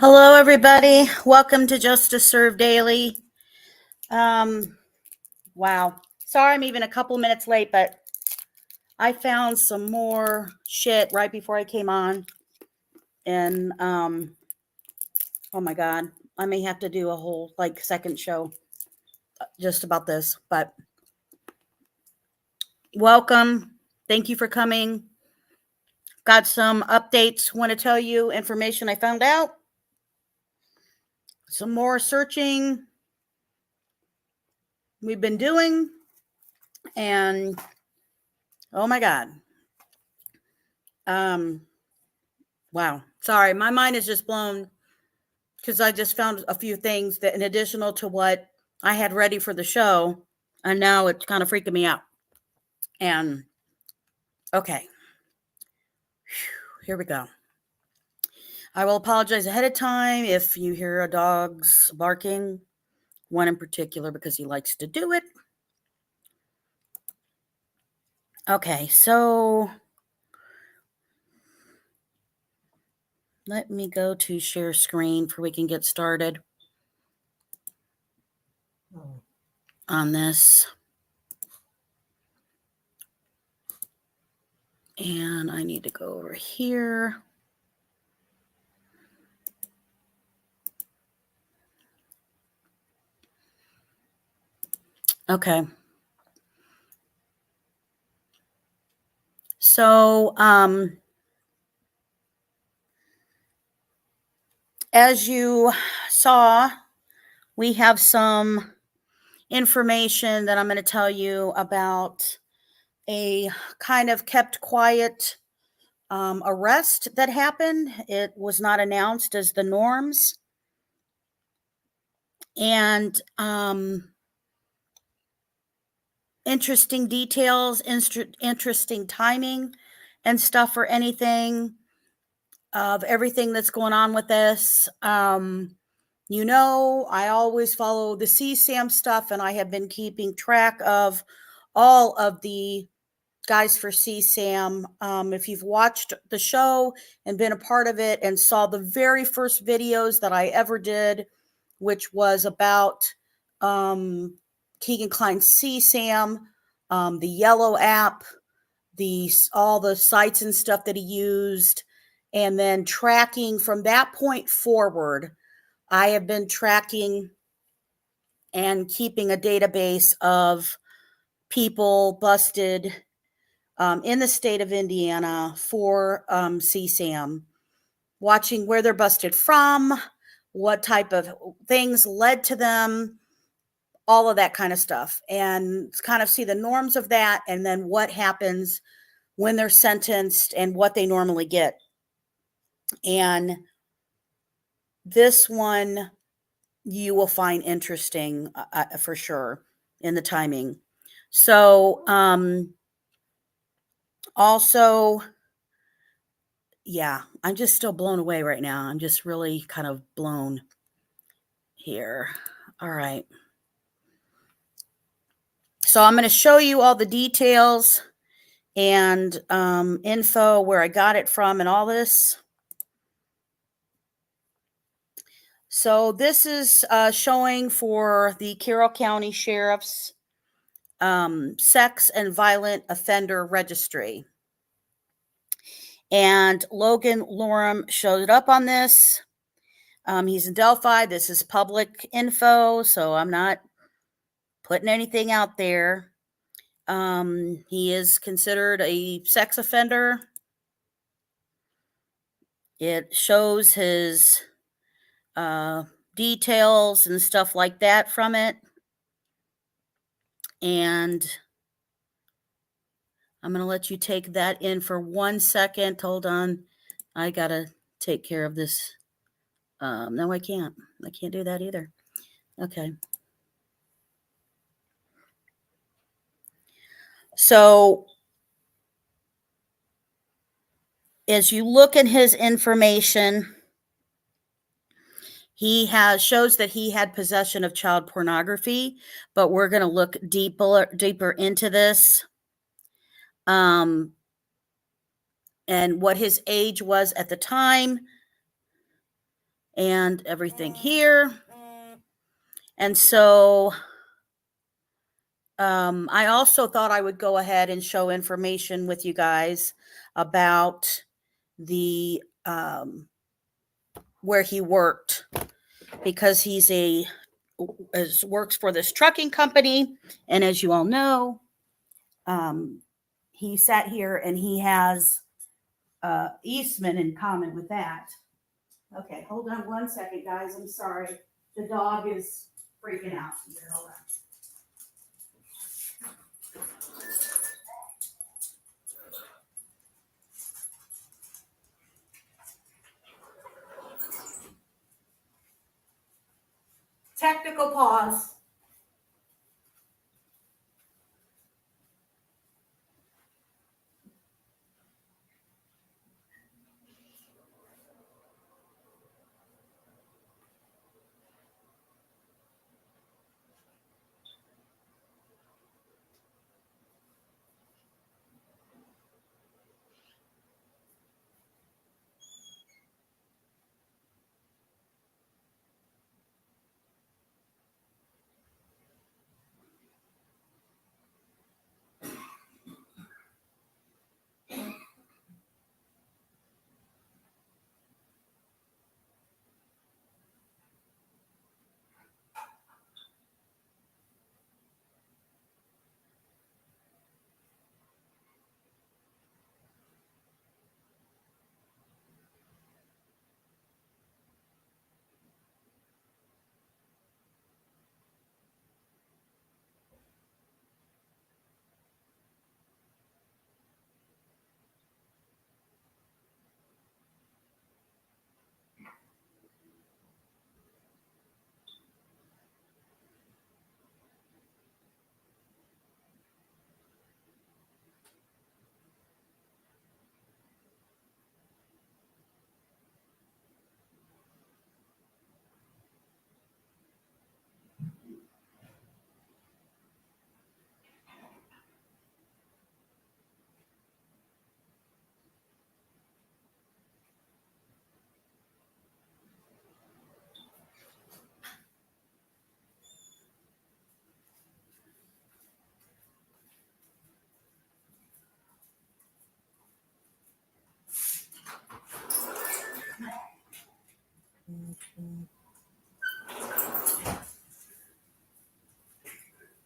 Hello, everybody. Welcome to Justice Served Daily. Wow. Sorry I'm even a couple minutes late, but I found some more shit right before I came on. And, oh my God, I may have to do a whole, second show just about this. But welcome. Thank you for coming. Got some updates. Want to tell you information I found out. Some more searching we've been doing. And oh my God. Wow. Sorry, my mind is just blown because I just found a few things that, in additional to what I had ready for the show, and now it's kind of freaking me out. And okay, here we go. I will apologize ahead of time if you hear a dog's barking, one in particular because he likes to do it. Okay, so let me go to share screen before we can get started on this. And I need to go over here. Okay. So, as you saw, we have some information that I'm going to tell you about a kind of kept quiet arrest that happened. It was not announced as the norms. And interesting details, interesting timing and stuff or anything of everything that's going on with this. You know, I always follow the CSAM stuff, and I have been keeping track of all of the guys for CSAM. If you've watched the show and been a part of it and saw the very first videos that I ever did, which was about Keegan Kline's CSAM, the Yellow app, all the sites and stuff that he used, and then tracking from that point forward. I have been tracking and keeping a database of people busted in the state of Indiana for CSAM, watching where they're busted from, what type of things led to them, all of that kind of stuff, and kind of see the norms of that, and then what happens when they're sentenced and what they normally get. And this one you will find interesting for sure in the timing. So also, yeah, I'm just still blown away right now. I'm just really kind of blown here. All right. So I'm going to show you all the details and info where I got it from and all this. So this is showing for the Carroll County Sheriff's Sex and Violent Offender Registry. And Logan Lohrman showed up on this. He's in Delphi. This is public info, so I'm not putting anything out there. He is considered a sex offender. It shows his details and stuff like that from it. And I'm going to let you take that in for 1 second. Hold on. I got to take care of this. No, I can't. I can't do that either. Okay. So as you look at his information, he shows that he had possession of child pornography, but we're going to look deeper into this. And what his age was at the time. and everything here. And so I also thought I would go ahead and show information with you guys about the where he worked, because he's works for this trucking company, and as you all know, he sat here and he has Eastman in common with that. Okay, hold on one second, guys. I'm sorry. The dog is freaking out here. Hold on. Technical pause.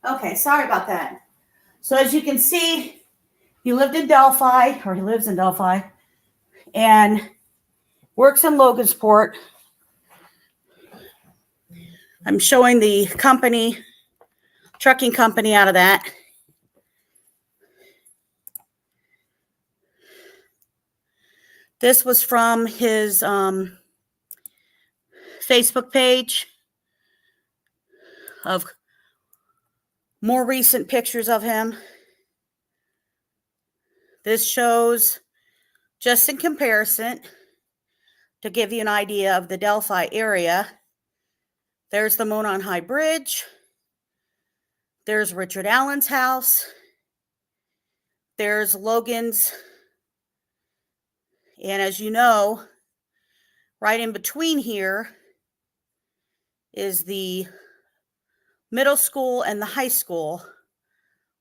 Okay, sorry about that. So as you can see, he lived in Delphi, or he lives in Delphi, and works in Logansport. I'm showing the company, trucking company out of that. This was from his Facebook page of more recent pictures of him. This shows, just in comparison, to give you an idea of the Delphi area. There's the Monon High Bridge. There's Richard Allen's house. There's Logan's. And as you know, right in between here is the middle school and the high school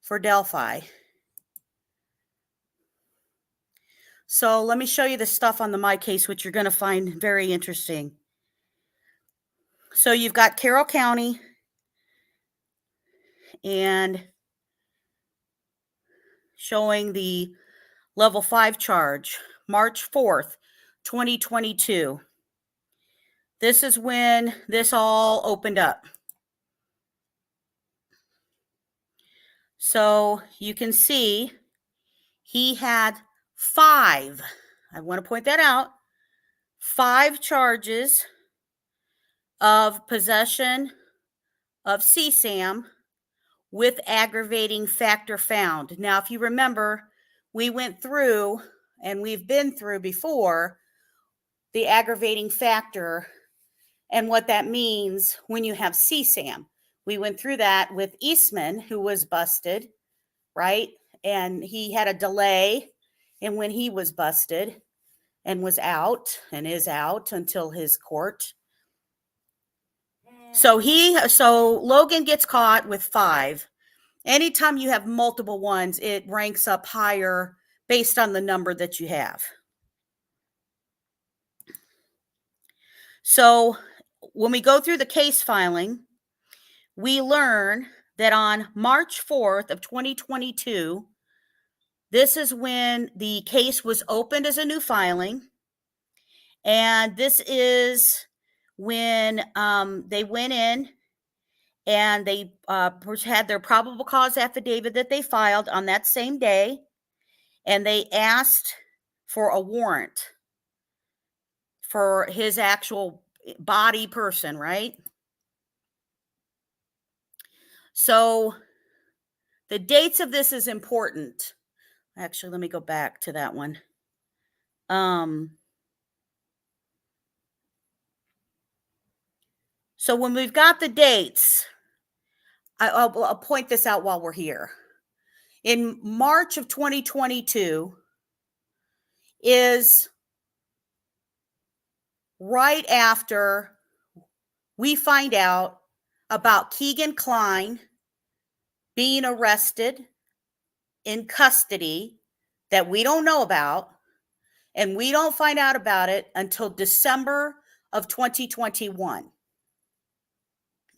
for Delphi. So let me show you the stuff on the My Case, which you're going to find very interesting. So you've got Carroll County and showing the level 5 charge, March 4th, 2022. This is when this all opened up. So you can see he had 5, I want to point that out, 5 charges of possession of CSAM with aggravating factor found. Now, if you remember, we went through, and we've been through before, the aggravating factor and what that means when you have CSAM. We went through that with Eastman, who was busted, right? And he had a delay in when he was busted and was out and is out until his court So Logan gets caught with 5. Anytime you have multiple ones, it ranks up higher based on the number that you have. So when we go through the case filing, we learn that on March 4th of 2022, this is when the case was opened as a new filing. And this is when they went in and they had their probable cause affidavit that they filed on that same day. And they asked for a warrant for his actual body person, right? So the dates of this is important. Actually, let me go back to that one. So when we've got the dates, I'll point this out while we're here. In March of 2022 is right after we find out about KLINE being arrested in custody that we don't know about, and we don't find out about it until December of 2021,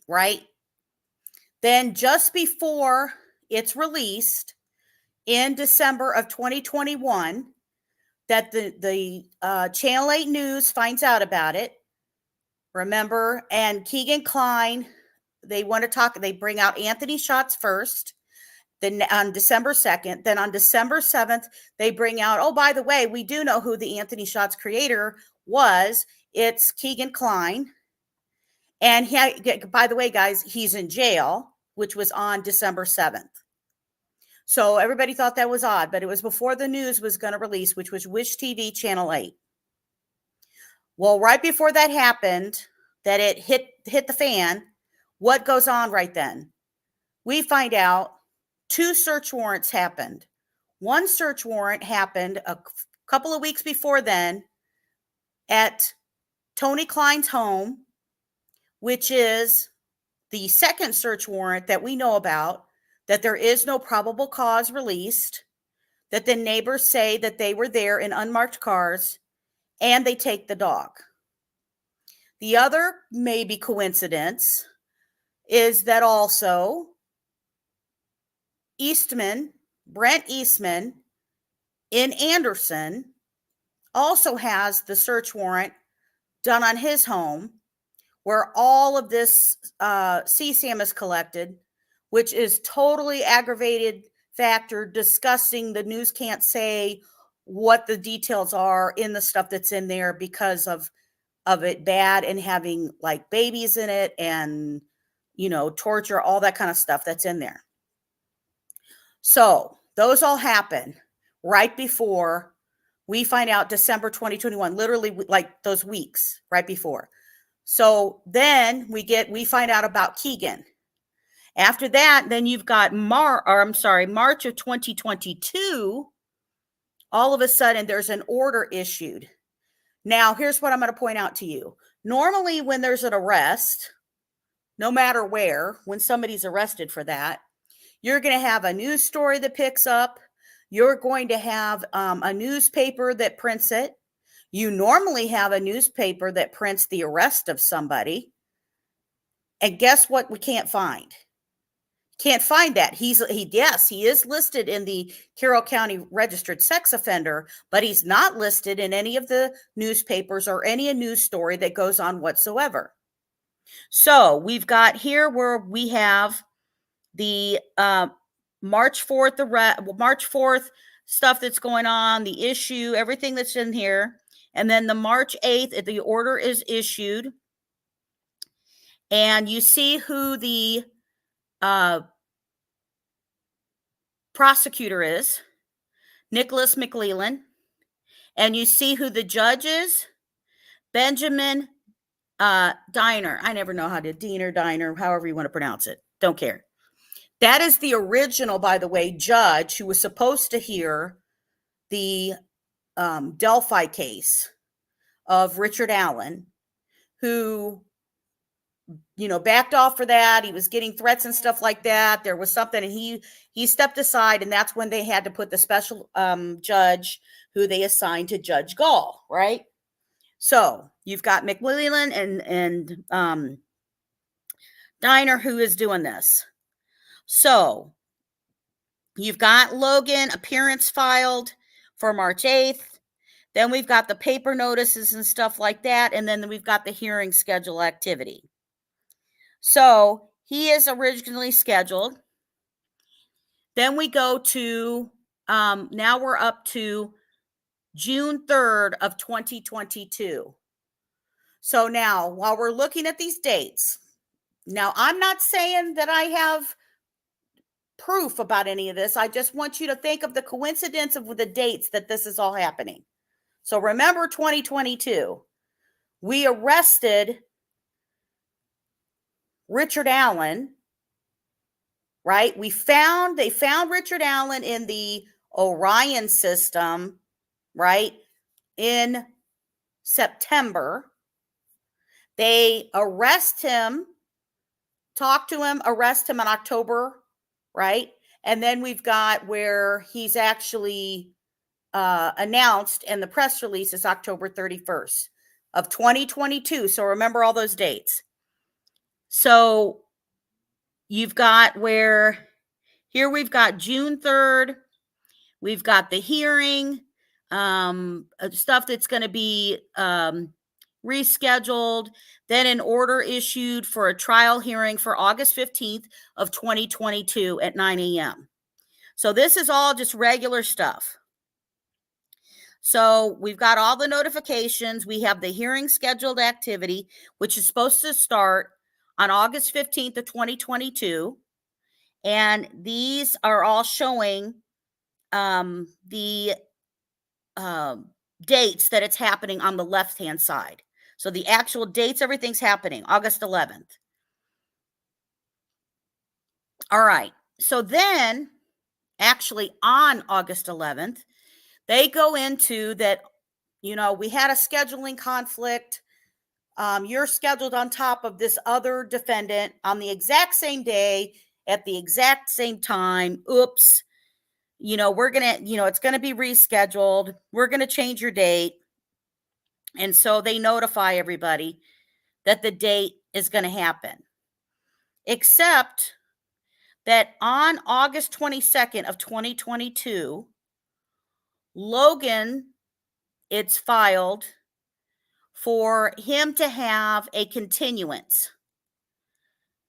right? Then just before it's released in December of 2021, that the Channel 8 News finds out about it, remember, and KLINE, they want to talk, they bring out Anthony Shots first, then on December 2nd, then on December 7th, they bring out, oh, by the way, we do know who the Anthony Shots creator was. It's KLINE. And by the way, guys, he's in jail, which was on December 7th. So everybody thought that was odd, but it was before the news was going to release, which was Wish TV Channel 8. Well, right before that happened, that it hit the fan, what goes on right then? We find out 2 search warrants happened. One search warrant happened a couple of weeks before then at Tony Kline's home, which is the second search warrant that we know about, that there is no probable cause released, that the neighbors say that they were there in unmarked cars, and they take the dog. The other maybe coincidence is that also Brent Eastman in Anderson also has the search warrant done on his home, where all of this CSAM is collected, which is totally aggravated factor discussing the news can't say what the details are in the stuff that's in there because of it bad and having like babies in it and, you know, torture, all that kind of stuff that's in there. So those all happen right before we find out December 2021, literally like those weeks right before. So then we find out about Keegan. After that, then you've got March of 2022. All of a sudden, there's an order issued. Now, here's what I'm going to point out to you. Normally, when there's an arrest, no matter where, when somebody's arrested for that, you're going to have a news story that picks up. You're going to have a newspaper that prints it. You normally have a newspaper that prints the arrest of somebody. And guess what we can't find? Can't find that. He is listed in the Carroll County Registered Sex Offender, but he's not listed in any of the newspapers or any news story that goes on whatsoever. So we've got here where we have the March 4th stuff that's going on, the issue, everything that's in here. And then the March 8th, the order is issued. And you see who the prosecutor is, Nicholas McClelland. And you see who the judge is, Benjamin Diner. I never know how to Diner, however you want to pronounce it. Don't care. That is the original, by the way, judge who was supposed to hear the DELPHI case of Richard Allen, who backed off for that. He was getting threats and stuff like that. There was something, and he stepped aside, and that's when they had to put the special judge who they assigned to Judge Gall, right? So you've got MCLELAND and Diner who is doing this. So you've got Logan appearance filed for March 8th. Then we've got the paper notices and stuff like that. And then we've got the hearing schedule activity. So he is originally scheduled. Then we go to, now we're up to June 3rd of 2022. So now, while we're looking at these dates, now I'm not saying that I have proof about any of this. I just want you to think of the coincidence of the dates that this is all happening. So remember 2022, we arrested Richard Allen, right? They found Richard Allen in the Orion system, right? In September. They arrest him, talk to him, arrest him in October, right? And then we've got where he's actually announced, and the press release is October 31st of 2022. So remember all those dates. So you've got where here we've got June 3rd. We've got the hearing, stuff that's going to be rescheduled, then an order issued for a trial hearing for August 15th of 2022 at 9 a.m. So this is all just regular stuff. So we've got all the notifications. We have the hearing scheduled activity, which is supposed to start on August 15th of 2022. And these are all showing the dates that it's happening on the left-hand side. So the actual dates, everything's happening, August 11th. All right. So then, actually on August 11th, they go into that, we had a scheduling conflict. You're scheduled on top of this other defendant on the exact same day at the exact same time. Oops. We're going to, it's going to be rescheduled. We're going to change your date. And so they notify everybody that the date is going to happen. Except that on August 22nd of 2022, Logan, it's filed for him to have a continuance.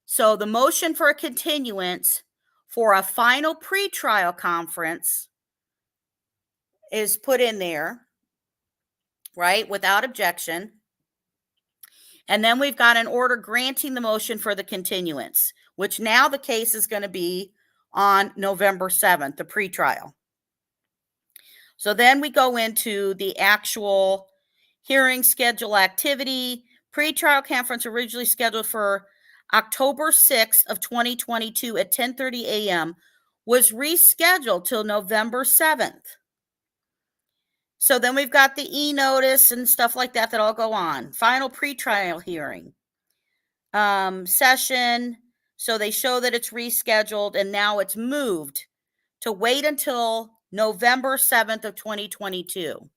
So the motion for a continuance for a final pretrial conference is put in there, right, without objection. And then we've got an order granting the motion for the continuance, which now the case is going to be on November 7th, the pretrial. So then we go into the actual hearing schedule activity. Pretrial conference originally scheduled for October 6th of 2022 at 10:30 a.m. was rescheduled till November 7th. So then we've got the e-notice and stuff like that all go on. Final pretrial hearing session. So they show that it's rescheduled, and now it's moved to wait until November 7th of 2022.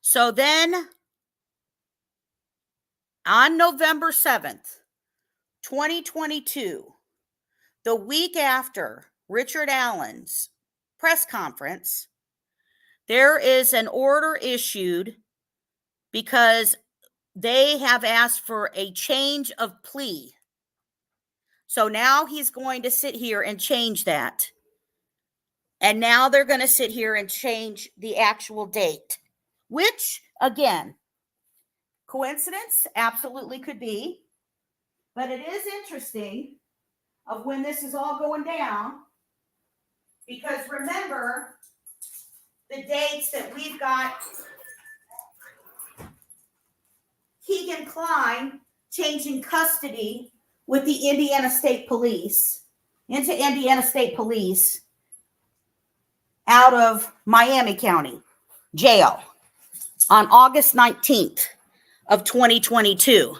So then on November 7th, 2022, the week after Richard Allen's press conference, there is an order issued because they have asked for a change of plea. So now he's going to sit here and change that. And now they're going to sit here and change the actual date, which, again, coincidence absolutely could be. But it is interesting of when this is all going down, because remember the dates that we've got KLINE changing custody with the Indiana State Police into Indiana State Police out of Miami County Jail on August 19th of 2022.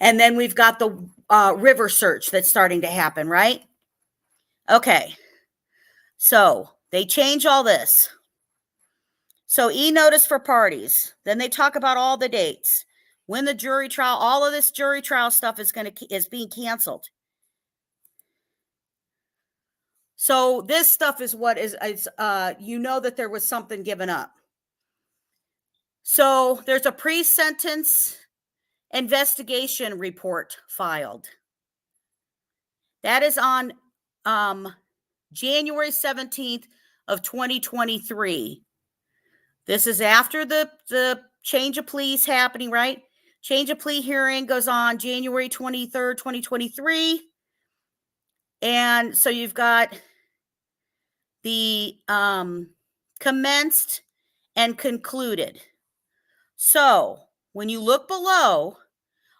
And then we've got the river search that's starting to happen, right? Okay. So they change all this. So e-notice for parties. Then they talk about all the dates. When the jury trial, all of this jury trial stuff is being canceled. So this stuff is what is you know that there was something given up. So there's a pre-sentence investigation report filed. That is on January 17th of 2023. This is after the change of pleas happening, right? Change of plea hearing goes on January 23rd, 2023. And so you've got the commenced and concluded. So when you look below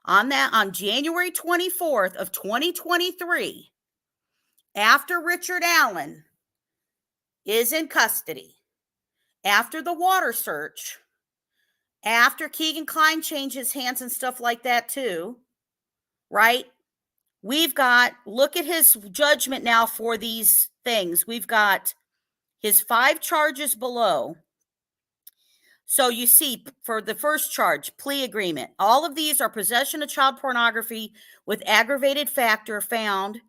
on that, on January 24th of 2023, after Richard Allen is in custody, after the water search, after KLINE changes hands and stuff like that too, right? We've got, look at his judgment now for these things. We've got his 5 charges below. So you see, for the first charge, plea agreement. All of these are possession of child pornography with aggravated factor found.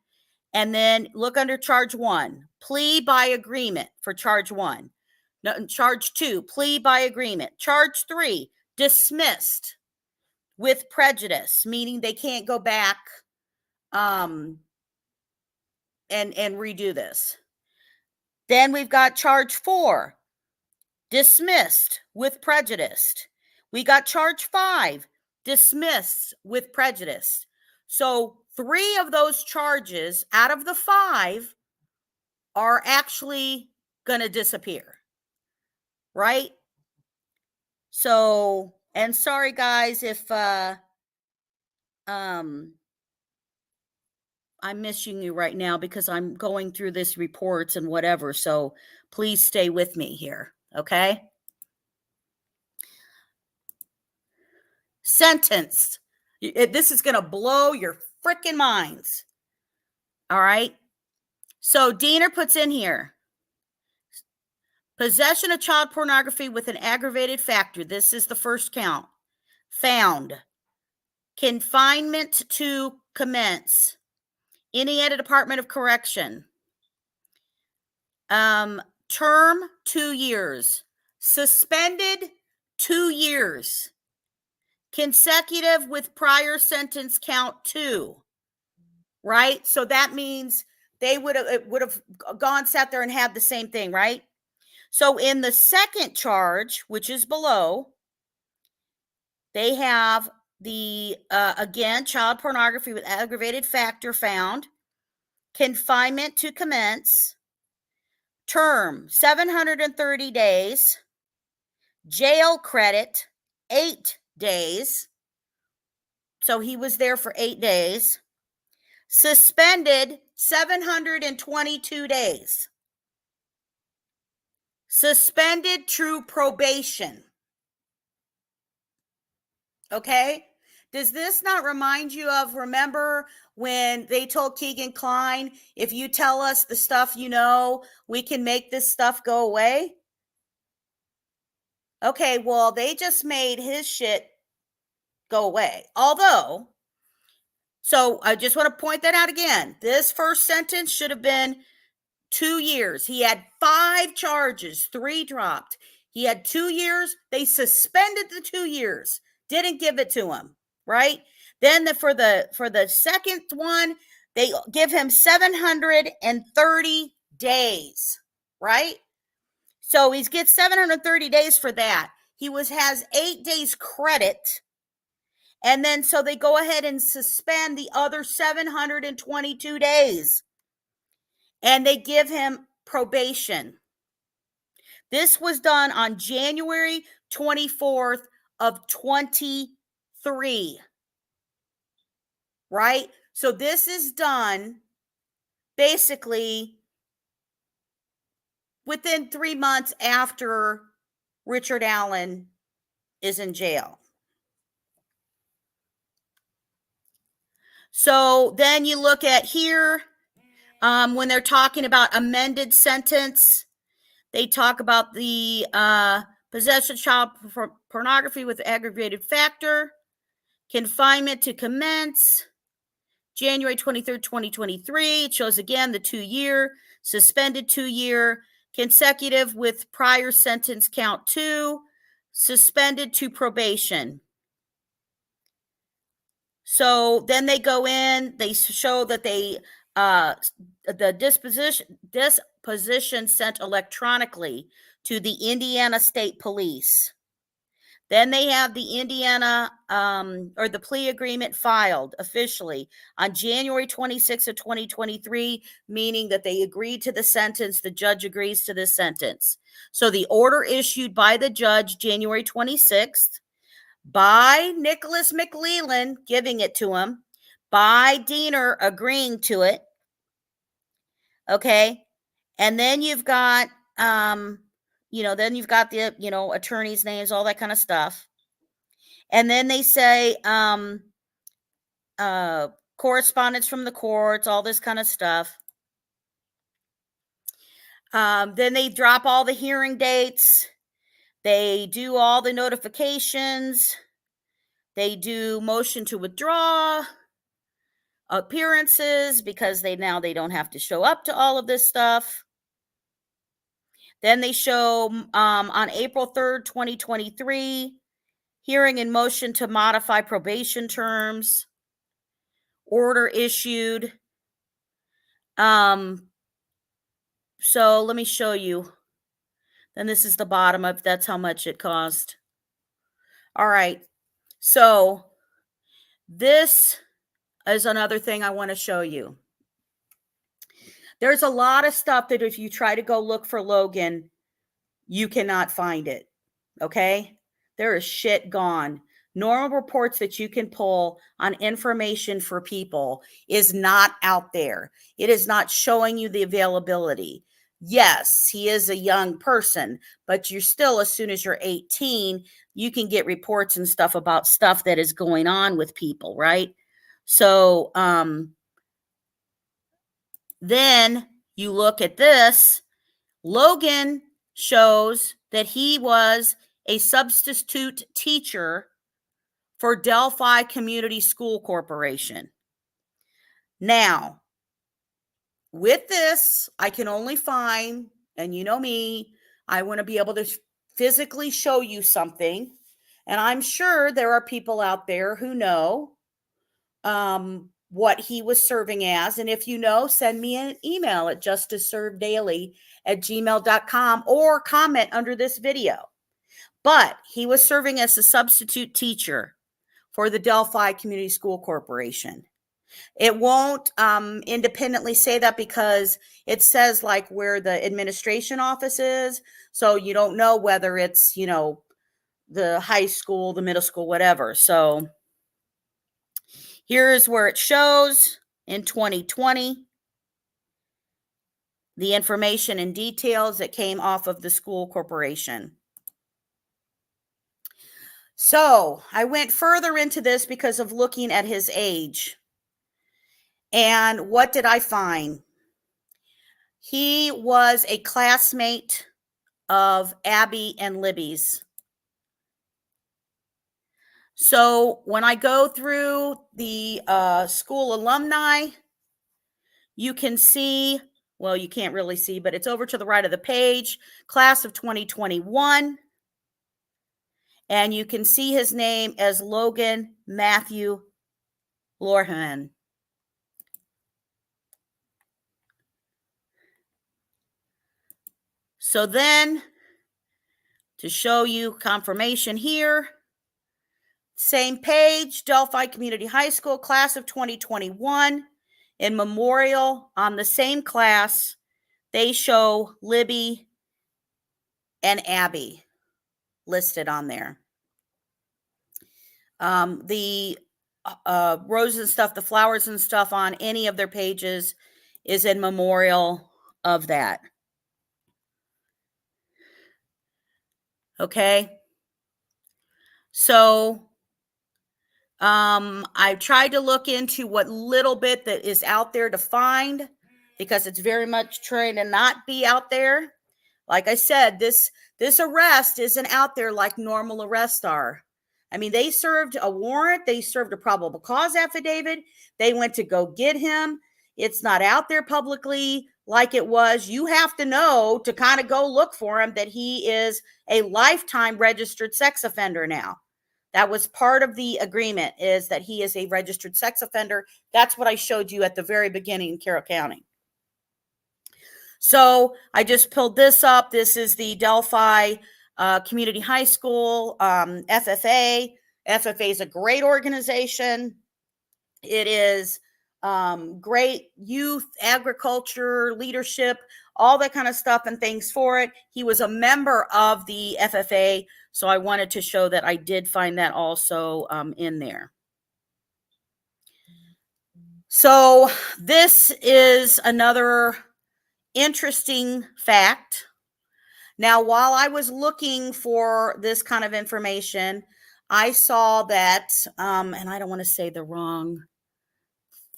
And then look under charge 1, plea by agreement for charge 1. No, charge 2, plea by agreement. Charge 3, dismissed with prejudice, meaning they can't go back and redo this. Then we've got charge 4, dismissed with prejudice. We got charge 5, dismissed with prejudice. So 3 of those charges out of the 5 are actually going to disappear, right? So, and sorry guys if I'm missing you right now because I'm going through this reports and whatever. So please stay with me here, okay? Sentenced. This is going to blow your freaking minds. All right. So Diener puts in here, possession of child pornography with an aggravated factor. This is the first count. Found. Confinement to commence. Indiana Department of Correction. Term 2 years. Suspended 2 years. Consecutive with prior sentence count 2. Right? So that means they would have gone, sat there and had the same thing, right? So in the second charge, which is below, they have the, again, child pornography with aggravated factor found, confinement to commence, term 730 days, jail credit 8 days. So he was there for 8 days. Suspended 722 days. Suspended through probation. Okay? Does this not remind you of, remember when they told KLINE, if you tell us the stuff you know, we can make this stuff go away? Okay, well, they just made his shit go away. Although, so I just want to point that out again. This first sentence should have been 2 years. He had 5 charges, 3 dropped. He had 2 years. They suspended the 2 years, didn't give it to him, right? Then for the second one, they give him 730 days, right? So he gets 730 days for that. He has 8 days credit. And then so they go ahead and suspend the other 722 days. And they give him probation. This was done on January 24th of 23. Right? So this is done basically within 3 months after Richard Allen is in jail. So then you look at here, when they're talking about amended sentence, they talk about the possession of child pornography with aggravated factor, confinement to commence, January 23rd, 2023. It shows again the 2-year, suspended 2-year, consecutive with prior sentence count 2, suspended to probation. So then they go in, they show that they the disposition sent electronically to the Indiana State Police. Then they have the Indiana or the plea agreement filed officially on January 26th of 2023, meaning that they agreed to the sentence. The judge agrees to the sentence. So the order issued by the judge January 26th, by Nicholas McClelland giving it to him, by Diener agreeing to it. Okay. And then you've got, then you've got the, attorneys' names, all that kind of stuff. And then they say, correspondence from the courts, all this kind of stuff. Then they drop all the hearing dates. They do all the notifications. They do motion to withdraw, appearances, because they don't have to show up to all of this stuff. Then they show on April 3rd, 2023, hearing and motion to modify probation terms, order issued. So let me show you. Then this is the bottom of, that's how much it cost. All right. So this is another thing I want to show you. There's a lot of stuff that if you try to go look for Logan, you cannot find it. Okay? There is shit gone. Normal reports that you can pull on information for people is not out there. It is not showing you the availability. Yes, he is a young person, but you're still, as soon as you're 18, you can get reports and stuff about stuff that is going on with people, right? So, then you look at this. Logan shows that he was a substitute teacher for Delphi Community School Corporation. Now, with this, I can only find, and you know me, I want to be able to physically show you something. And I'm sure there are people out there who know what he was serving as. And if you know, send me an email at justiceserveddaily@gmail.com or comment under this video. But he was serving as a substitute teacher for the Delphi Community School Corporation. It won't independently say that because it says like where the administration office is. So you don't know whether it's, the high school, the middle school, whatever. So here's where it shows in 2020, the information and details that came off of the school corporation. So I went further into this because of looking at his age. And what did I find? He was a classmate of Abby and Libby's. So when I go through the school alumni, you can see, well, you can't really see, but it's over to the right of the page, class of 2021. And you can see his name as Logan Matthew Lohrman. So then, to show you confirmation here, same page, Delphi Community High School, class of 2021. In memorial on the same class, they show Libby and Abby listed on there. The roses and stuff, the flowers and stuff on any of their pages is in memorial of that. Okay. So I tried to look into what little bit that is out there to find, because it's very much trying to not be out there. Like I said, this arrest isn't out there like normal arrests are. I mean, they served a warrant, they served a probable cause affidavit, they went to go get him. It's not out there publicly like it was. You have to know to kind of go look for him that he is a lifetime registered sex offender now. That was part of the agreement, is that he is a registered sex offender. That's what I showed you at the very beginning in Carroll County. So I just pulled this up. This is the Delphi Community High School, FFA. FFA is a great organization. It is great youth, agriculture, leadership, all that kind of stuff and things for it. He was a member of the FFA, so I wanted to show that I did find that also in there. So this is another interesting fact. Now, while I was looking for this kind of information, I saw that, and I don't want to say the wrong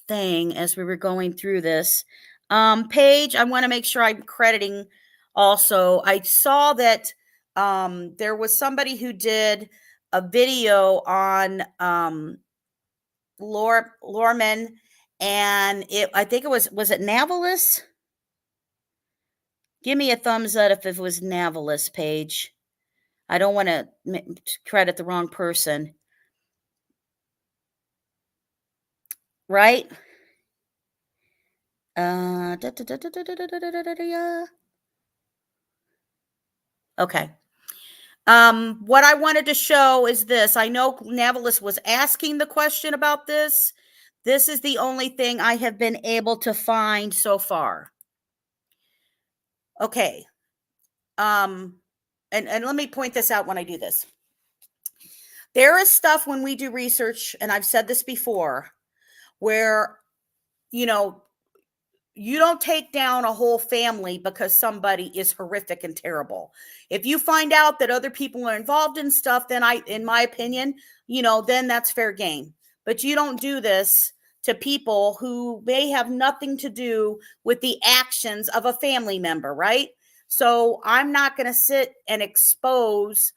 thing as we were going through this page, I want to make sure I'm crediting also. I saw that there was somebody who did a video on Lohrman, and I think it was it Navalis? Give me a thumbs up if it was Navalis page. I don't want to credit the wrong person. Right? Okay. What I wanted to show is this. I know Navalis was asking the question about this. This is the only thing I have been able to find so far. Okay. And let me point this out when I do this. There is stuff when we do research, and I've said this before, where, you know, you don't take down a whole family because somebody is horrific and terrible. If you find out that other people are involved in stuff, then in my opinion, you know, then that's fair game. But you don't do this to people who may have nothing to do with the actions of a family member, right? So I'm not going to sit and expose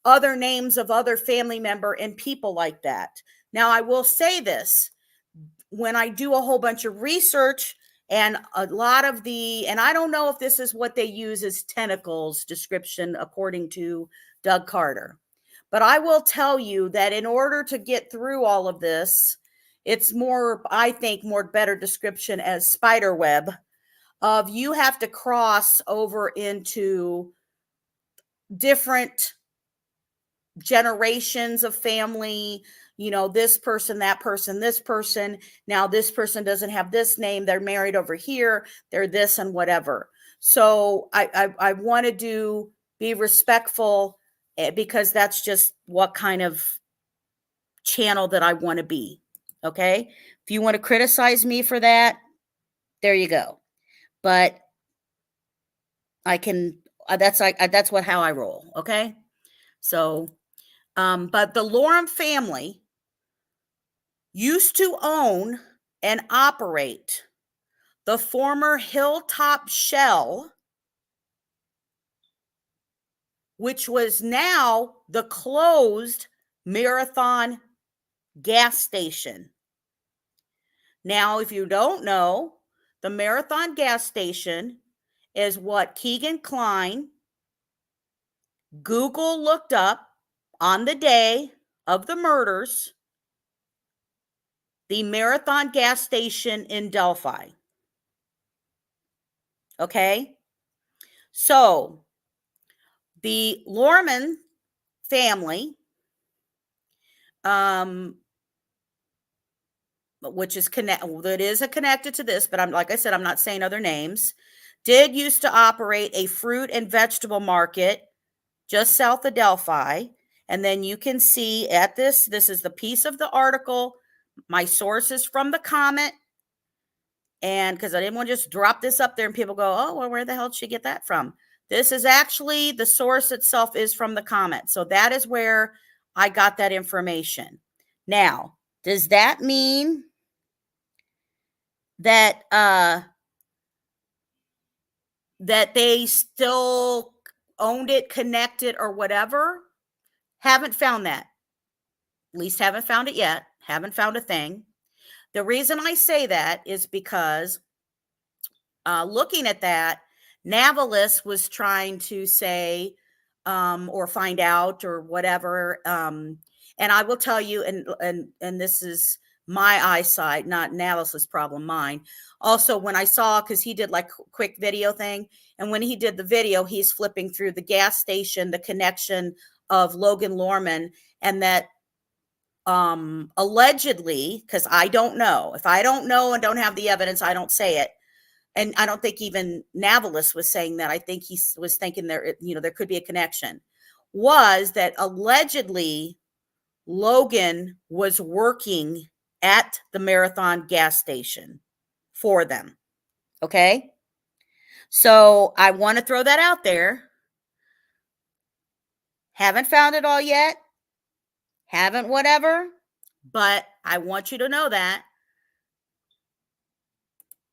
other names of other family member and people like that. Now, I will say this. When I do a whole bunch of research, and a lot of and I don't know if this is what they use as tentacles description, according to Doug Carter, but I will tell you that in order to get through all of this, it's more, I think, better description as spider web of you have to cross over into different generations of family, you know, this person, that person, this person. Now this person doesn't have this name. They're married over here. They're this and whatever. So I want to be respectful, because that's just what kind of channel that I want to be. Okay. If you want to criticize me for that, there you go. But I can, that's how I roll. Okay. So, but the Lohrman family used to own and operate the former Hilltop Shell, which was now the closed Marathon gas station. Now, if you don't know, the Marathon gas station is what KLINE Google looked up on the day of the murders, the Marathon gas station in Delphi. Okay? So, the Lohrman family, which is connected to this, but like I said, I'm not saying other names, did used to operate a fruit and vegetable market just south of Delphi. And then you can see at this is the piece of the article. My source is from the comment. And because I didn't want to just drop this up there and people go, oh, well, where the hell did she get that from? This is actually, the source itself is from the comment. So that is where I got that information. Now, Does that mean that that they still owned it, connected, or whatever? Haven't found that. At least haven't found it yet. Haven't found a thing. The reason I say that is because looking at that, Navalis was trying to say or find out or whatever. And I will tell you, and this is my eyesight, not Navalis's problem, mine. Also, when I saw, because he did like quick video thing, and when he did the video, he's flipping through the gas station, the connection of Logan Lohrman, and that allegedly, because I don't know. If I don't know and don't have the evidence, I don't say it. And I don't think even Navalis was saying that. I think he was thinking there could be a connection. Was that allegedly Logan was working at the Marathon gas station for them. Okay. So I want to throw that out there. Haven't found it all yet. Haven't whatever. But I want you to know that.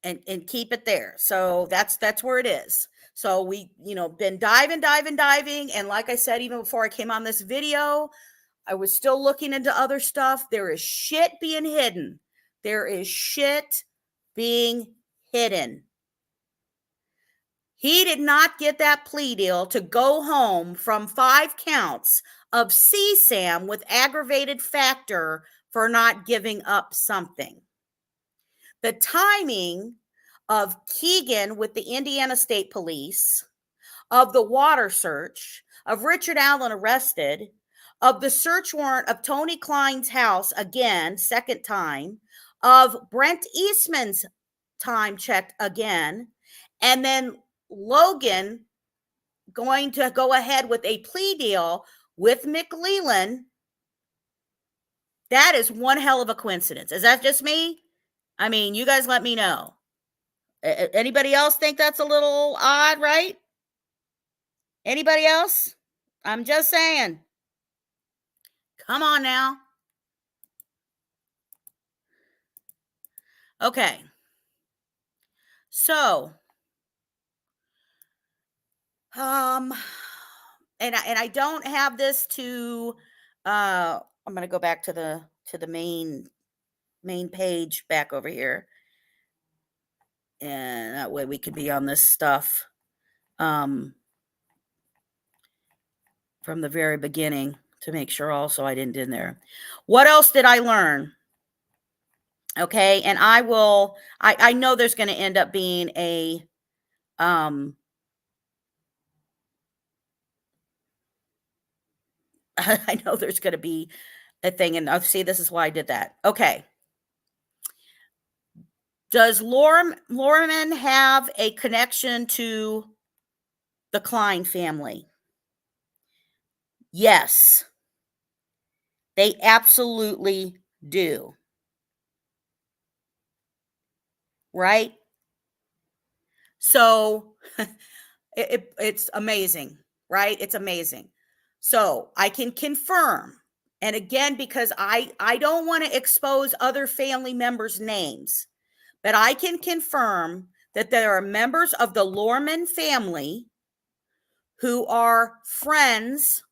And keep it there. So that's where it is. So we, been diving. And like I said, even before I came on this video, I was still looking into other stuff. There is shit being hidden. There is shit being hidden. He did not get that plea deal to go home from 5 counts of CSAM with aggravated factor for not giving up something. The timing of Keegan with the Indiana State Police, of the water search, of Richard Allen arrested, of the search warrant of Tony KLINE's house, again, second time, of Brent Eastman's time checked again, and then Logan going to go ahead with a plea deal with MCLELAND. That is one hell of a coincidence. Is that just me? I mean, you guys let me know. Anybody else think that's a little odd, right? Anybody else? I'm just saying. Come on now. Okay. So, and I don't have this to I'm going to go back to the main page back over here. And that way we could be on this stuff from the very beginning to make sure also I didn't in there. What else did I learn? Okay, and I know there's going to end up being a I know there's going to be a thing, and I'll see, this is why I did that. Okay. Does Lohrman have a connection to the KLINE family? Yes. They absolutely do. Right? So it's amazing, right? It's amazing. So I can confirm, and again, because I don't want to expose other family members' names, but I can confirm that there are members of the Lohrman family who are friends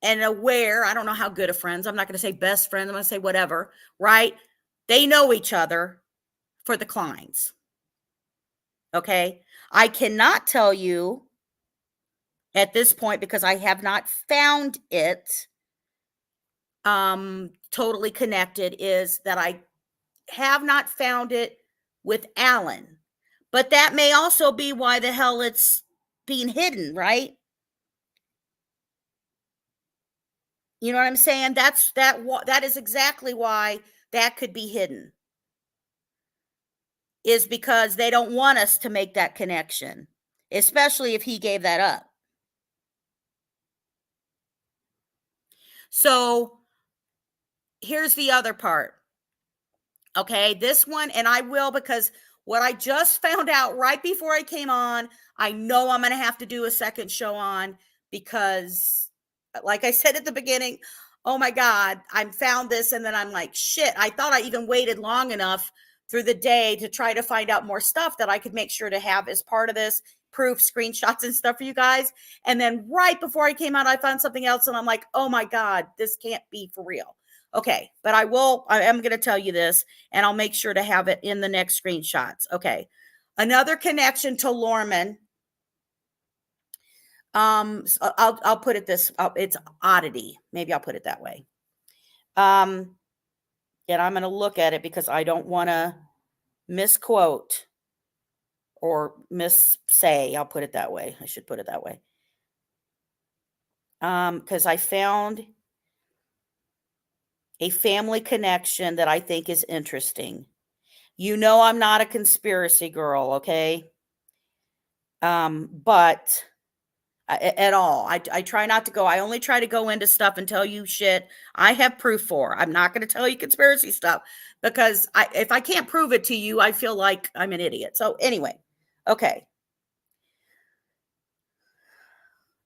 and aware. I don't know how good of friends. I'm not going to say best friends. I'm going to say whatever, right? They know each other for the KLINEs. Okay. I cannot tell you at this point, because I have not found it totally connected, is that I have not found it with Allen. But that may also be why the hell it's being hidden, right? You know what I'm saying? That is exactly why that could be hidden. Is because they don't want us to make that connection, especially if he gave that up. So here's the other part. Okay, this one, and I will, because what I just found out right before I came on, I know I'm going to have to do a second show on, because like I said at the beginning, oh my God, I found this. And then I'm like, shit, I thought I even waited long enough through the day to try to find out more stuff that I could make sure to have as part of this proof, screenshots and stuff for you guys. And then right before I came out, I found something else. And I'm like, oh my God, this can't be for real. Okay, but I am going to tell you this, and I'll make sure to have it in the next screenshots. Okay. Another connection to Lohrman. So I'll put it this, it's oddity. Maybe I'll put it that way. And I'm going to look at it because I don't want to misquote or missay. I'll put it that way. I should put it that way. Because I found a family connection that I think is interesting. You know, I'm not a conspiracy girl, okay? But at all. I try not to go. I only try to go into stuff and tell you shit I have proof for. I'm not going to tell you conspiracy stuff because if I can't prove it to you, I feel like I'm an idiot. So anyway, okay.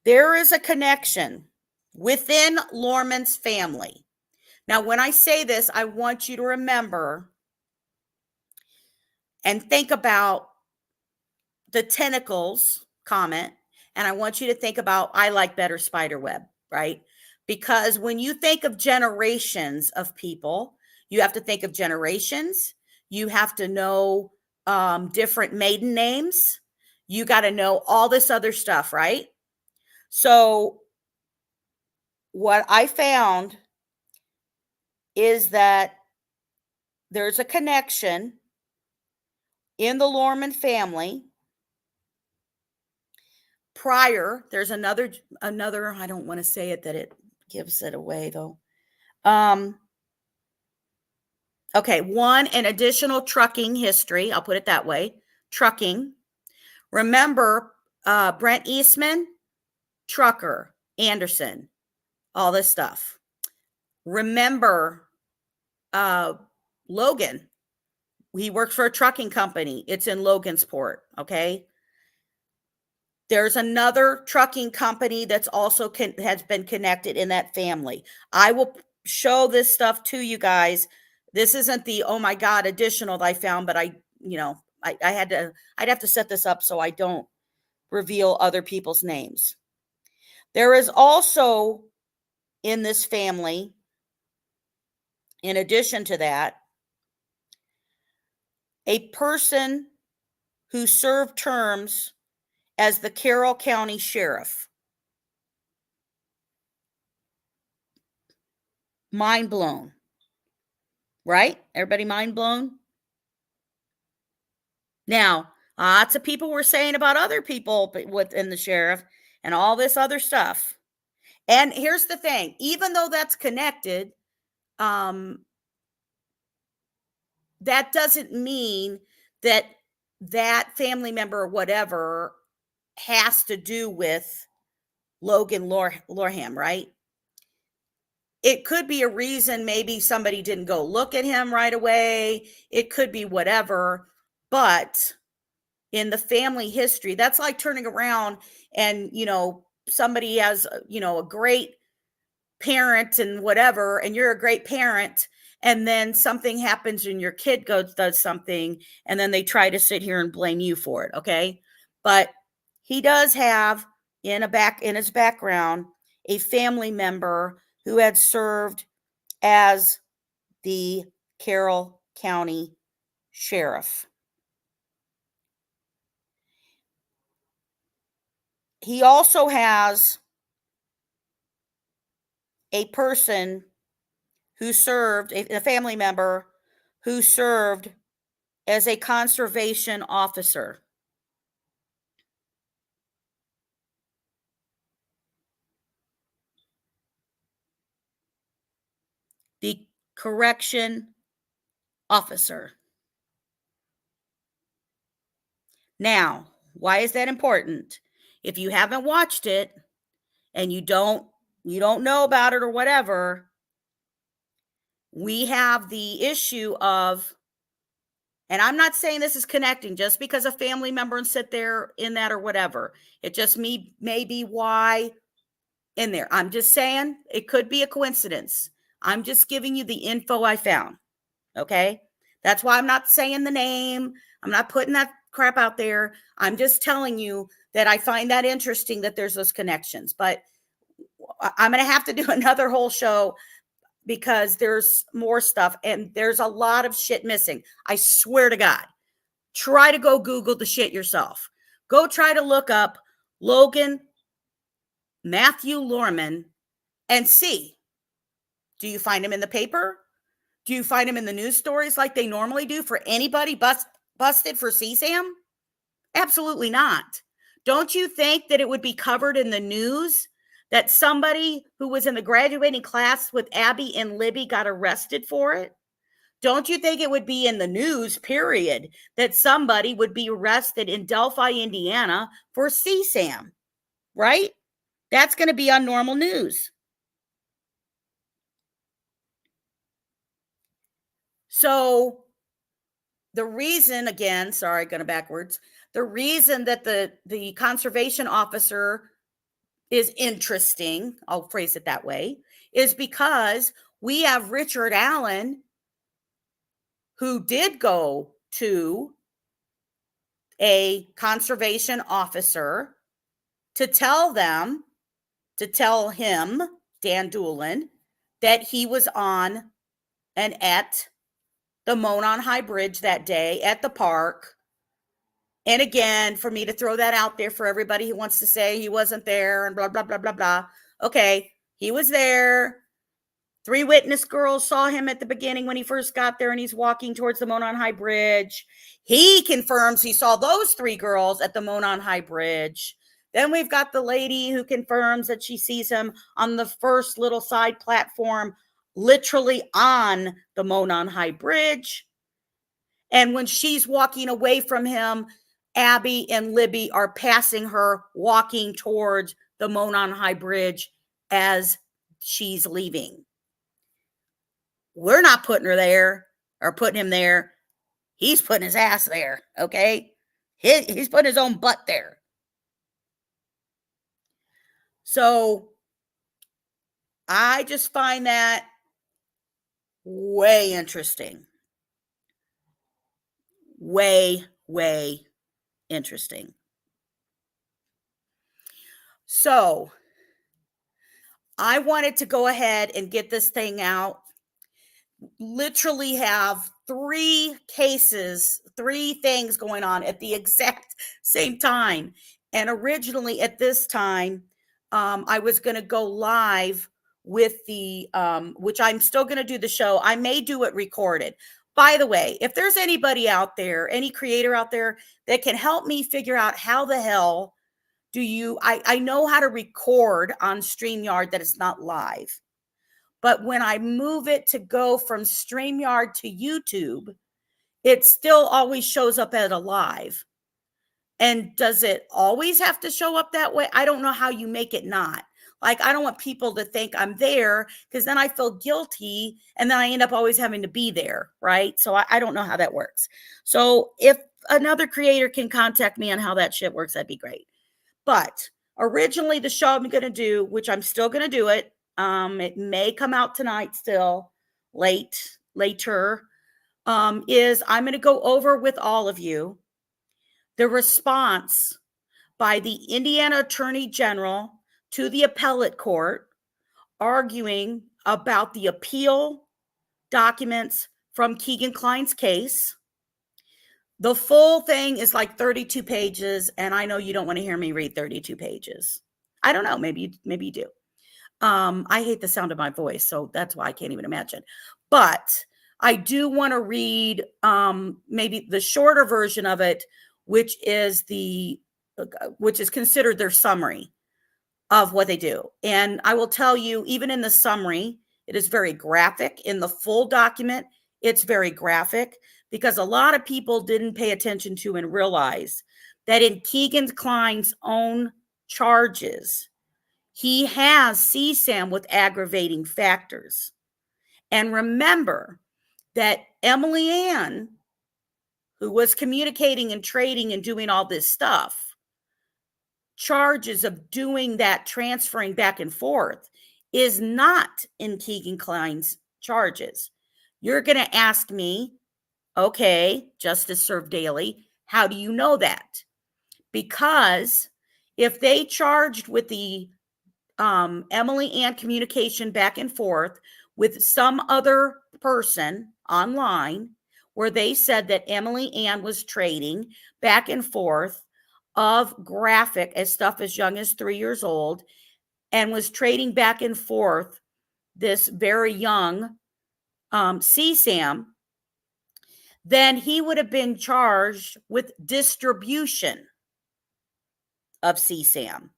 There is a connection within Lohrman's family. Now, when I say this, I want you to remember and think about the tentacles comment. And I want you to think about, I like better spider web, right? Because when you think of generations of people, you have to think of generations. You have to know different maiden names. You got to know all this other stuff, right? So what I found is that there's a connection in the Lohrman family. Prior, there's another, I don't want to say it that it gives it away though. Okay, one, an additional trucking history. I'll put it that way. Trucking. Remember, Brent Eastman, trucker, Anderson, all this stuff. Remember, Logan. He works for a trucking company. It's in Logansport, okay? There's another trucking company that's also has been connected in that family. I will show this stuff to you guys. This isn't the, oh my God, additional that I found, but I'd have to set this up so I don't reveal other people's names. There is also in this family, in addition to that, a person who served terms as the Carroll County Sheriff. Mind blown, right? Everybody mind blown? Now, lots of people were saying about other people within the sheriff and all this other stuff. And here's the thing, even though that's connected, that doesn't mean that that family member or whatever has to do with Logan Lohrman, right? It could be a reason maybe somebody didn't go look at him right away. It could be whatever. But in the family history, that's like turning around and, somebody has, a great parent and whatever, and you're a great parent. And then something happens and your kid does something, and then they try to sit here and blame you for it. Okay. But he does have in his background, a family member who had served as the Carroll County Sheriff. He also has a person who served, a family member who served as a conservation officer. The correction officer. Now, why is that important? If you haven't watched it and you don't know about it or whatever, we have the issue of, and I'm not saying this is connecting just because a family member and sit there in that or whatever. It just may be why in there. I'm just saying it could be a coincidence. I'm just giving you the info I found. Okay. That's why I'm not saying the name. I'm not putting that crap out there. I'm just telling you that I find that interesting that there's those connections. But I'm going to have to do another whole show because there's more stuff and there's a lot of shit missing. I swear to God. Try to go Google the shit yourself. Go try to look up Logan Matthew Lohrman and see. Do you find him in the paper? Do you find him in the news stories like they normally do for anybody busted for CSAM? Absolutely not. Don't you think that it would be covered in the news that somebody who was in the graduating class with Abby and Libby got arrested for it? Don't you think it would be in the news, period, that somebody would be arrested in Delphi, Indiana for CSAM, right? That's going to be on normal news. So the reason, again, sorry, going backwards, the reason that the conservation officer is interesting, I'll phrase it that way, is because we have Richard Allen, who did go to a conservation officer to tell him, Dan Doolin, that he was on and at the Monon High Bridge that day at the park. And again, for me to throw that out there for everybody who wants to say he wasn't there and blah, blah, blah, blah, blah. Okay, he was there. 3 witness girls saw him at the beginning when he first got there and he's walking towards the Monon High Bridge. He confirms he saw those 3 girls at the Monon High Bridge. Then we've got the lady who confirms that she sees him on the first little side platform, literally on the Monon High Bridge. And when she's walking away from him, Abby and Libby are passing her, walking towards the Monon High Bridge as she's leaving. We're not putting her there or putting him there. He's putting his ass there, okay? He's putting his own butt there. So I just find that way interesting. Way interesting. So I wanted to go ahead and get this thing out. Literally have 3 cases, 3 things going on at the exact same time. And originally at this time, I was going to go live with the, which I'm still going to do the show. I may do it recorded. By the way, if there's anybody out there, any creator out there that can help me figure out how the hell do you, I know how to record on StreamYard that it's not live. But when I move it to go from StreamYard to YouTube, it still always shows up at a live. And does it always have to show up that way? I don't know how you make it not. Like, I don't want people to think I'm there because then I feel guilty and then I end up always having to be there, right? So I don't know how that works. So if another creator can contact me on how that shit works, that'd be great. But originally the show I'm going to do, which I'm still going to do it, it may come out tonight still, later, is I'm going to go over with all of you the response by the Indiana Attorney General to the appellate court arguing about the appeal documents from Keegan Kline's case. The full thing is like 32 pages, and I know you don't want to hear me read 32 pages. I don't know, maybe you do. I hate the sound of my voice, so that's why I can't even imagine. But I do want to read maybe the shorter version of it, which is considered their summary of what they do. And I will tell you, even in the summary, it is very graphic. In the full document, it's very graphic because a lot of people didn't pay attention to and realize that in Keegan Kline's own charges, he has CSAM with aggravating factors. And remember that Emily Ann, who was communicating and trading and doing all this stuff, charges of doing that transferring back and forth is not in KLINE's charges. You're going to ask me, okay, justice served daily, how do you know that? Because if they charged with the Emily Ann communication back and forth with some other person online, where they said that Emily Ann was trading back and forth of graphic as stuff as young as 3 years old, and was trading back and forth this very young CSAM, then he would have been charged with distribution of CSAM.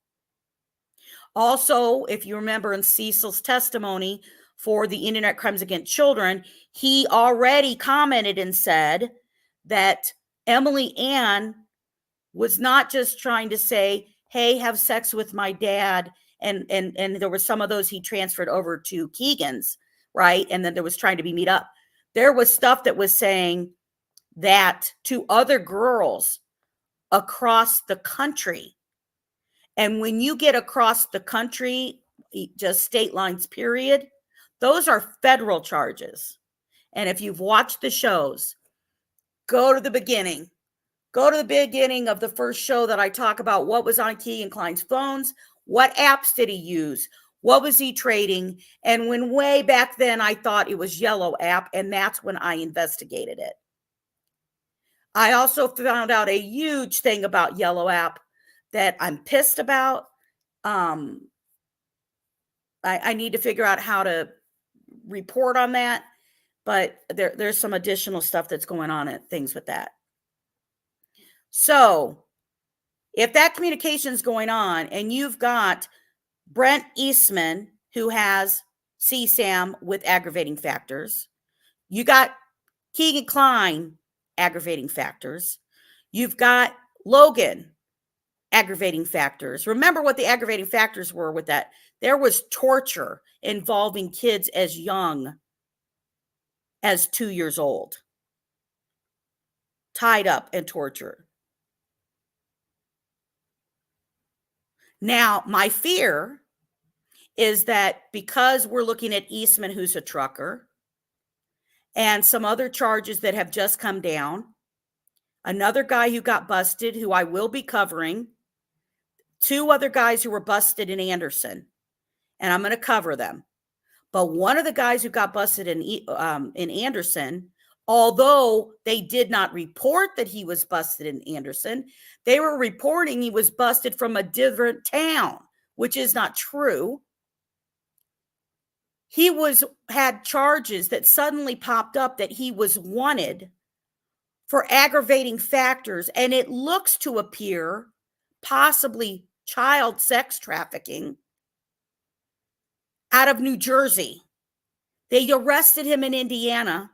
Also, if you remember in Cecil's testimony for the Internet Crimes Against Children, he already commented and said that Emily Ann was not just trying to say, hey, have sex with my dad. And there were some of those he transferred over to Keegan's, right? And then there was trying to be meet up. There was stuff that was saying that to other girls across the country. And when you get across the country, just state lines, period, those are federal charges. And if you've watched the shows, go to the beginning. Go to the beginning of the first show that I talk about what was on KLINE's phones, what apps did he use, what was he trading, and when way back then I thought it was Yellow app, and that's when I investigated it. I also found out a huge thing about Yellow app that I'm pissed about. I need to figure out how to report on that, but there's some additional stuff that's going on and things with that. So if that communication is going on and you've got Brent Eastman, who has CSAM with aggravating factors, you got KLINE aggravating factors, you've got Logan aggravating factors. Remember what the aggravating factors were with that. There was torture involving kids as young as 2 years old, tied up and tortured. Now, my fear is that because we're looking at Eastman, who's a trucker, and some other charges that have just come down, another guy who got busted, who I will be covering, 2 other guys who were busted in Anderson, and I'm going to cover them. But one of the guys who got busted in Anderson, although they did not report that he was busted in Anderson, they were reporting he was busted from a different town, which is not true. He had charges that suddenly popped up that he was wanted for aggravating factors, and it looks to appear possibly child sex trafficking out of New Jersey. They arrested him in Indiana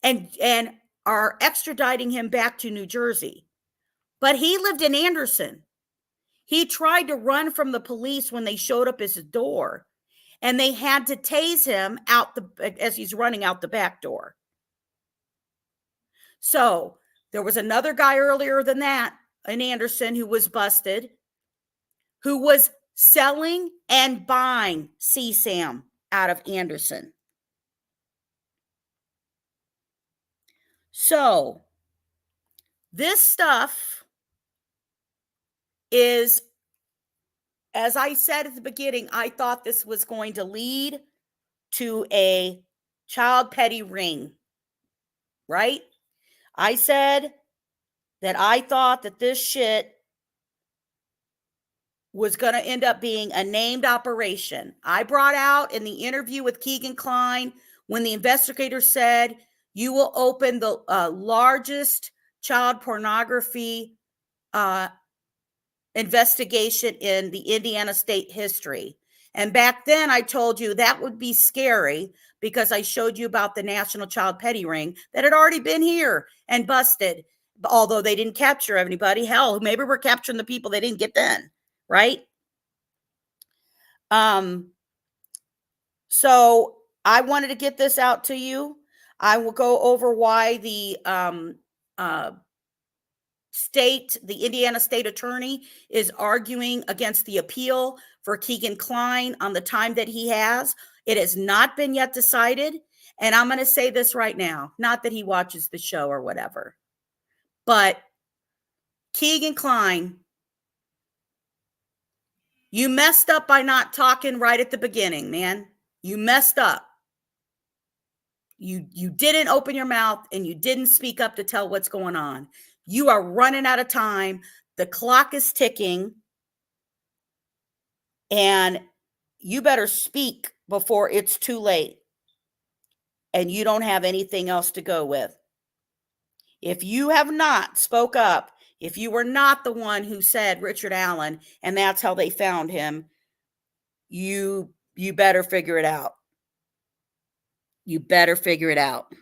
and are extraditing him back to New Jersey. But he lived in Anderson. He tried to run from the police when they showed up at his door, and they had to tase him as he's running out the back door. So there was another guy earlier than that in Anderson who was busted, who was selling and buying CSAM out of Anderson. So this stuff is, as I said at the beginning, I thought this was going to lead to a child petty ring, right? I said that I thought that this shit was going to end up being a named operation. I brought out in the interview with KLINE when the investigator said, you will open the largest child pornography investigation in the Indiana state history. And back then I told you that would be scary because I showed you about the National Child Petty Ring that had already been here and busted, although they didn't capture anybody. Hell, maybe we're capturing the people they didn't get then, right? So I wanted to get this out to you. I will go over why the the Indiana state attorney is arguing against the appeal for KLINE on the time that he has. It has not been yet decided. And I'm going to say this right now, not that he watches the show or whatever, but KLINE, you messed up by not talking right at the beginning, man. You messed up. You didn't open your mouth and you didn't speak up to tell what's going on. You are running out of time. The clock is ticking. And you better speak before it's too late. And you don't have anything else to go with. If you have not spoke up, if you were not the one who said Richard Allen, and that's how they found him, you better figure it out. You better figure it out.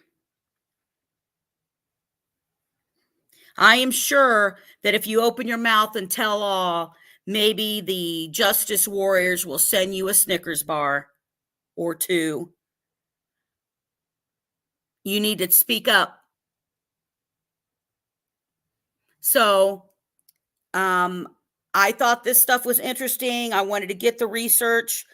I am sure that if you open your mouth and tell all, maybe the Justice Warriors will send you a Snickers bar or two. You need to speak up. So, I thought this stuff was interesting. I wanted to get the research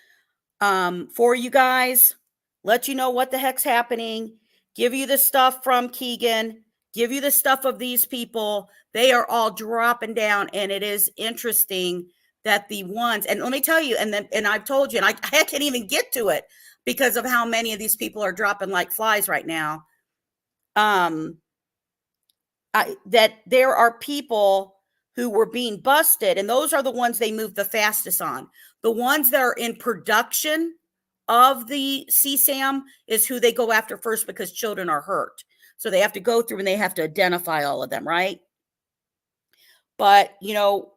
for you guys, let you know what the heck's happening, give you the stuff from Keegan, give you the stuff of these people. They are all dropping down, and it is interesting that the ones, and let me tell you, and I've told you, and I can't even get to it because of how many of these people are dropping like flies right now. That there are people who were being busted, and those are the ones they move the fastest on. The ones that are in production of the CSAM is who they go after first because children are hurt. So they have to go through and they have to identify all of them, right? But, you know,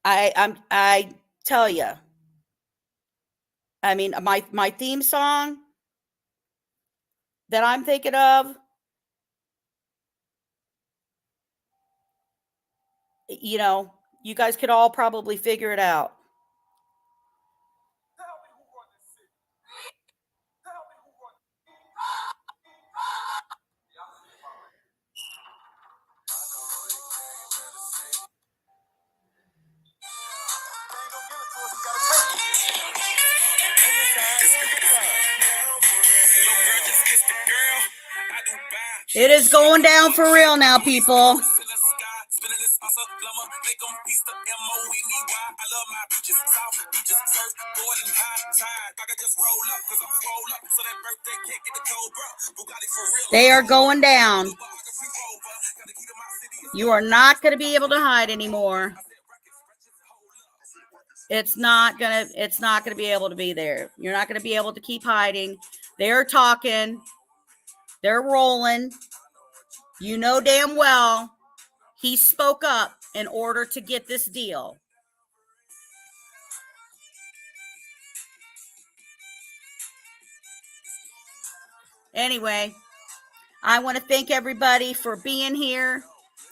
I tell you, I mean, my theme song that I'm thinking of, you know, you guys could all probably figure it out. It is going down for real now, people. They are going down. You are not going to be able to hide anymore. It's not going to be able to be there. You're not going to be able to keep hiding. They're talking. They're rolling. You know damn well he spoke up in order to get this deal. Anyway, I want to thank everybody for being here.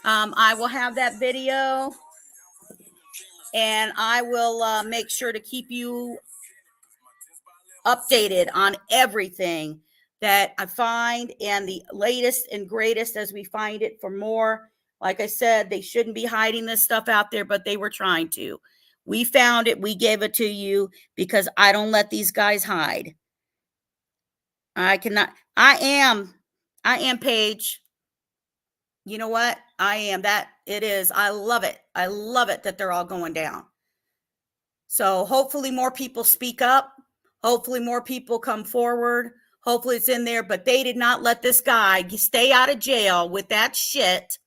I will have that video, and I will make sure to keep you updated on everything that I find and the latest and greatest as we find it for more. Like I said, they shouldn't be hiding this stuff out there, but they were trying to. We found it. We gave it to you because I don't let these guys hide. I cannot. I am Paige. You know what? I am that. It is. I love it. I love it that they're all going down. So hopefully more people speak up. Hopefully more people come forward. Hopefully it's in there, but they did not let this guy stay out of jail with that shit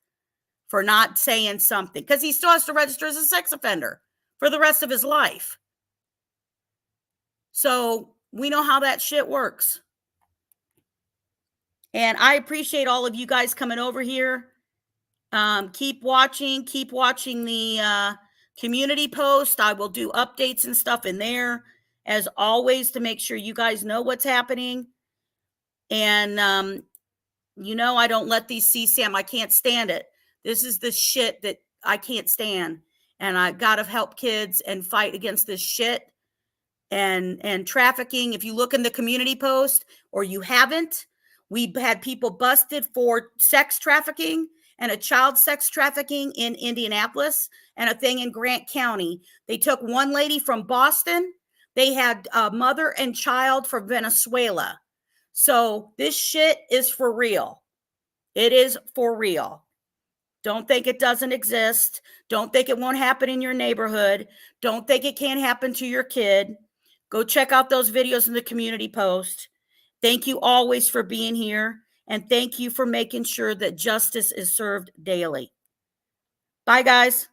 for not saying something, because he still has to register as a sex offender for the rest of his life. So we know how that shit works. And I appreciate all of you guys coming over here. Keep watching the community post. I will do updates and stuff in there as always to make sure you guys know what's happening. And, you know, I don't let these CSAM, I can't stand it. This is the shit that I can't stand. And I've got to help kids and fight against this shit and trafficking. If you look in the community post or you haven't, we've had people busted for sex trafficking and a child sex trafficking in Indianapolis and a thing in Grant County. They took one lady from Boston. They had a mother and child from Venezuela. So this shit is for real. It is for real. Don't think it doesn't exist. Don't think it won't happen in your neighborhood. Don't think it can't happen to your kid. Go check out those videos in the community post. Thank you always for being here. And thank you for making sure that justice is served daily. Bye, guys.